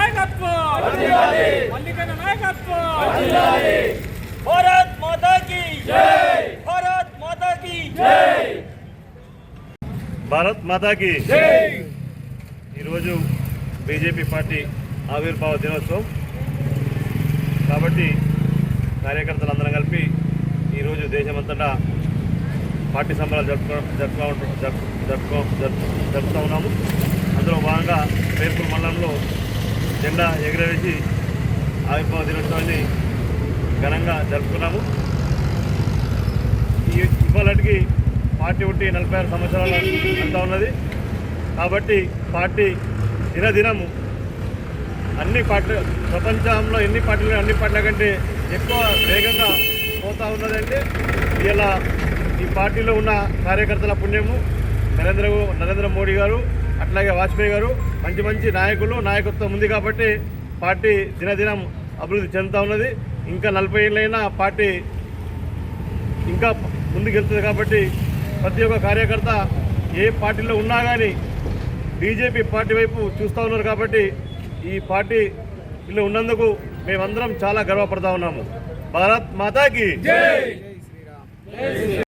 నాయకత్వం మల్లికన్న నాయకత్వం భారత్ మాతా కీ జై భారత్ మాతా కీ జై భారత్ మాతా కీ జై. ఈరోజు బీజేపీ పార్టీ ఆవిర్భావ దినోత్సవం కాబట్టి కార్యకర్తలందరం కలిపి ఈరోజు దేశమంతటా పార్టీ సంబరాలు జరుపుతూ ఉన్నాము. అందులో భాగంగా పేర్పూర్ మండలంలో జెండా ఎగురవేసి ఆవిర్భావ దినోత్సవాన్ని ఘనంగా జరుపుకున్నాము. ఇవాళకి పార్టీ ఉంటే 46 సంవత్సరాలు అంతా ఉన్నది కాబట్టి పార్టీ దినదినము అన్ని పార్టీలు ప్రపంచంలో ఎన్ని పార్టీలు అన్ని పార్టీల కంటే ఎక్కువ వేగంగా పోతూ ఉన్నదంటే ఇలా ఈ పార్టీలో ఉన్న కార్యకర్తల పుణ్యము. నరేంద్ర మోడీ గారు అట్లాగే వాజ్పేయి గారు మంచి మంచి నాయకత్వం ఉంది కాబట్టి పార్టీ దినదినం అభివృద్ధి చెందుతూ ఉన్నది. ఇంకా 40 ఏళ్ళైనా పార్టీ ఇంకా ముందుకు వెళ్తుంది కాబట్టి ప్రతి ఒక్క కార్యకర్త ఏ పార్టీలో ఉన్నా కానీ బీజేపీ పార్టీ వైపు చూస్తూ ఉన్నారు కాబట్టి ఈ పార్టీలో ఉన్నందుకు మేమందరం చాలా గర్వపడతా ఉన్నాము. భారత్ మాతాకి జై.